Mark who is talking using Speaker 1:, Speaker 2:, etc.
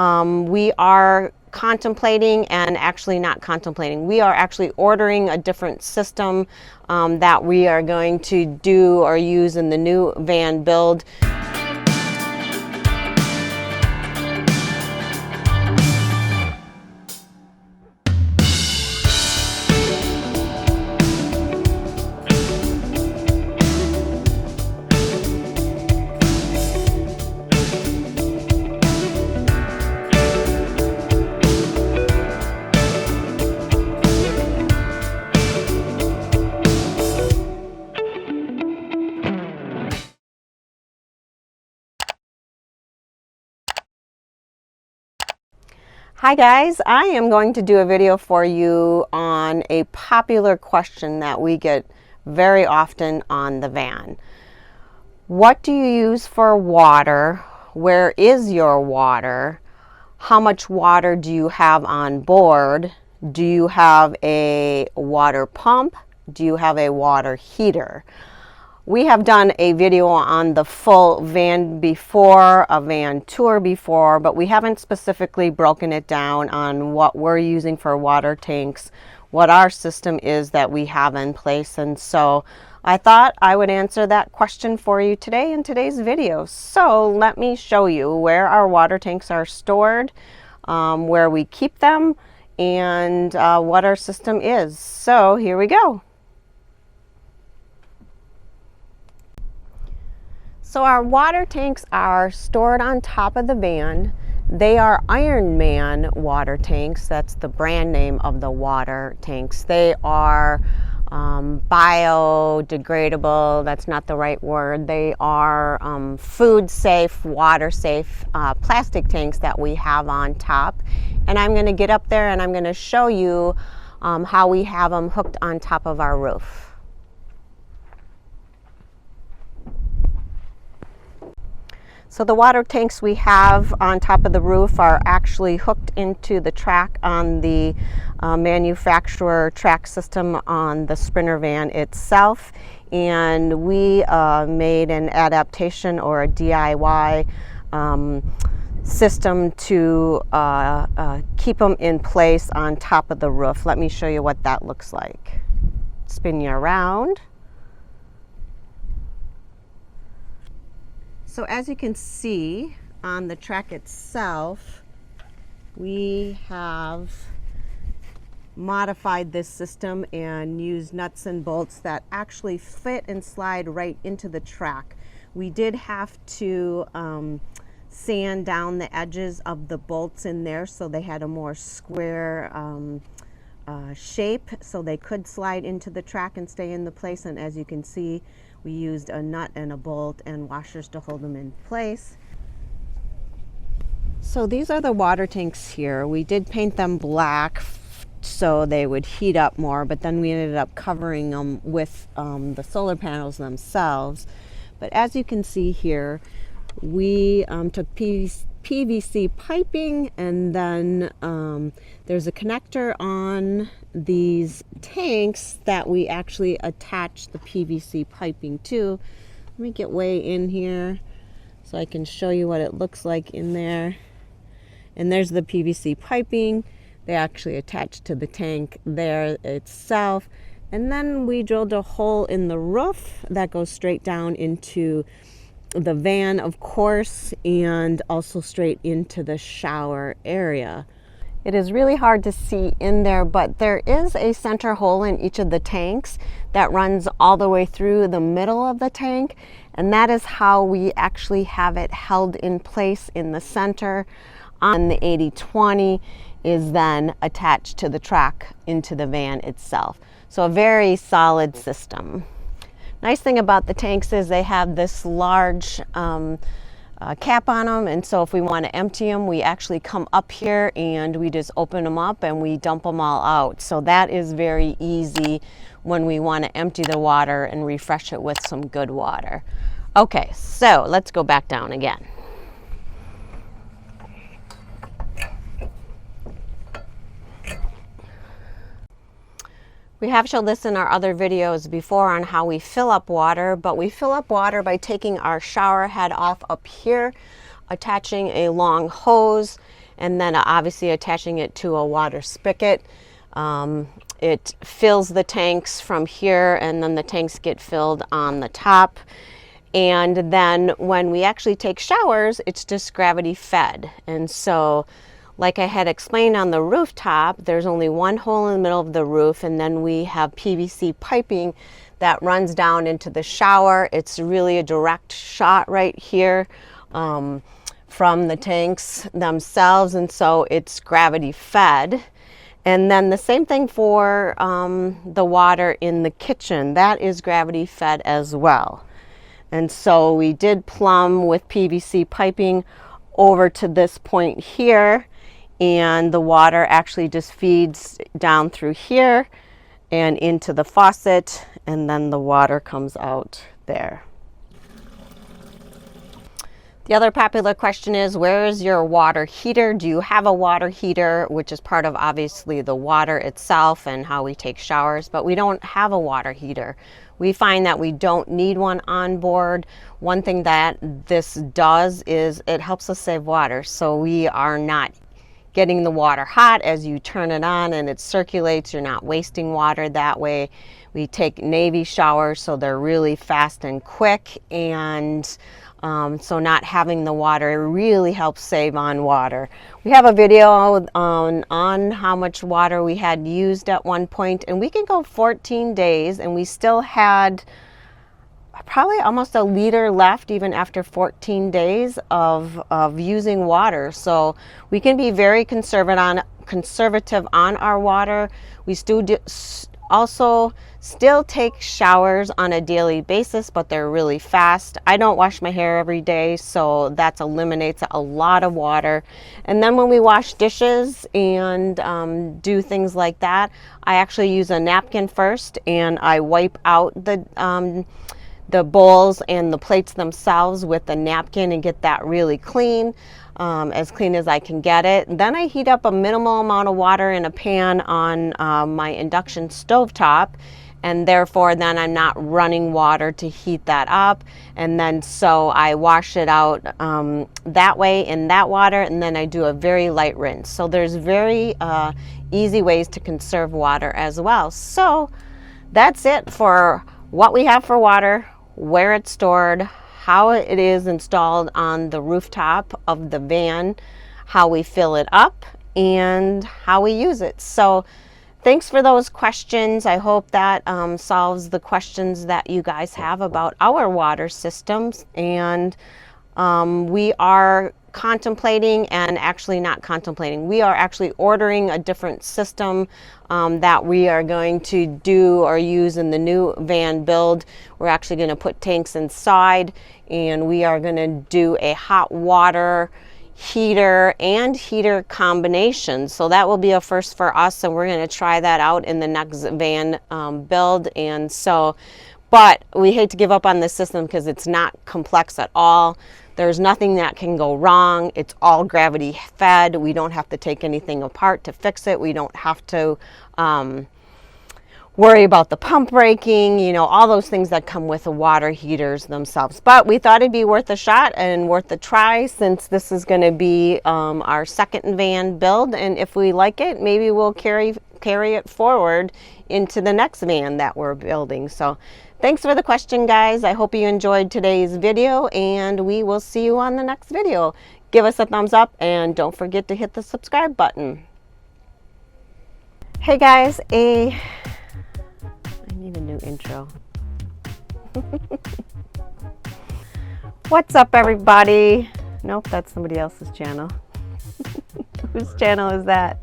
Speaker 1: We are contemplating and actually not contemplating. We are actually ordering a different system that we are going to do or use in the new van build. Hi guys, I am going to do a video for you on a popular question that we get very often on the van. What do you use for water? Where is your water? How much water do you have on board? Do you have a water pump? Do you have a water heater? We have done a video on the full van before, a van tour before, but we haven't specifically broken it down on what we're using for water tanks, what our system is that we have in place. And so I thought I would answer that question for you today in today's video. So let me show you where our water tanks are stored, where we keep them, and what our system is. So here we go. So our water tanks are stored on top of the van. They are Ironman water tanks. That's the brand name of the water tanks. They are biodegradable. That's not the right word. They are food safe, water safe plastic tanks that we have on top. And I'm going to get up there and I'm going to show you how we have them hooked on top of our roof. So the water tanks we have on top of the roof are actually hooked into the track on the manufacturer track system on the Sprinter van itself. And we made an adaptation or a DIY system to keep them in place on top of the roof. Let me show you what that looks like. Spin you around. So as you can see on the track itself, we have modified this system and used nuts and bolts that actually fit and slide right into the track. We did have to sand down the edges of the bolts in there so they had a more square shape so they could slide into the track and stay in the place. And as you can see, we used a nut and a bolt and washers to hold them in place. So these are the water tanks here. We did paint them black so they would heat up more, but then we ended up covering them with the solar panels themselves. But as you can see here, we took PVC piping, and then there's a connector on these tanks that we actually attach the PVC piping to. Let me get way in here so I can show you what it looks like in there. And there's the PVC piping. They actually attach to the tank there itself. And then we drilled a hole in the roof that goes straight down into the van, of course, and also straight into the shower area. It is really hard to see in there, but there is a center hole in each of the tanks that runs all the way through the middle of the tank, and that is how we actually have it held in place in the center. On the 80/20 is then attached to the track into the van itself. So a very solid system. Nice thing about the tanks is they have this large cap on them, and so if we want to empty them, we actually come up here and we just open them up and we dump them all out. So that is very easy when we want to empty the water and refresh it with some good water. Okay, so let's go back down again. We have showed this in our other videos before on how we fill up water, but we fill up water by taking our shower head off up here, attaching a long hose, and then obviously attaching it to a water spigot. It fills the tanks from here, and then the tanks get filled on the top. And then when we actually take showers, it's just gravity fed. And so, like I had explained on the rooftop, there's only one hole in the middle of the roof, and then we have PVC piping that runs down into the shower. It's really a direct shot right here from the tanks themselves, and so it's gravity fed. And then the same thing for the water in the kitchen. That is gravity fed as well. And so we did plumb with PVC piping over to this point here, and the water actually just feeds down through here and into the faucet, and then the water comes out there. The other popular question is, where is your water heater? Do you have a water heater, which is part of obviously the water itself and how we take showers, but we don't have a water heater. We find that we don't need one on board. One thing that this does is it helps us save water. So we are not getting the water hot as you turn it on and it circulates. You're not wasting water that way. We take Navy showers, so they're really fast and quick, and so not having the water really helps save on water. We have a video on how much water we had used at one point, and we can go 14 days and we still had probably almost a liter left even after 14 days of using water. So we can be very conservative on our water. We also still take showers on a daily basis, but they're really fast. I don't wash my hair every day, so that eliminates a lot of water. And then when we wash dishes and do things like that, I actually use a napkin first, and I wipe out the bowls and the plates themselves with a napkin and get that really clean. As clean as I can get it. Then I heat up a minimal amount of water in a pan on my induction stovetop, and therefore then I'm not running water to heat that up. And then so I wash it out that way in that water, and then I do a very light rinse. So there's very easy ways to conserve water as well. So that's it for what we have for water, where it's stored, how it is installed on the rooftop of the van, how we fill it up, and how we use it. So thanks for those questions. I hope that solves the questions that you guys have about our water systems. And we are contemplating, and actually not contemplating, we are actually ordering a different system that we are going to do or use in the new van build. We're actually going to put tanks inside, and we are going to do a hot water heater and heater combination. So that will be a first for us, and we're going to try that out in the next van build. And so, but we hate to give up on this system because it's not complex at all. There's nothing that can go wrong. It's all gravity fed. We don't have to take anything apart to fix it. We don't have to worry about the pump breaking, you know, all those things that come with the water heaters themselves. But we thought it'd be worth a shot and worth a try, since this is going to be our second van build. And if we like it, maybe we'll carry it forward into the next van that we're building. So thanks for the question, guys. I hope you enjoyed today's video, and we will see you on the next video. Give us a thumbs up, and don't forget to hit the subscribe button. Hey guys, I need a new intro. What's up, everybody? Nope, that's somebody else's channel. Whose channel is that?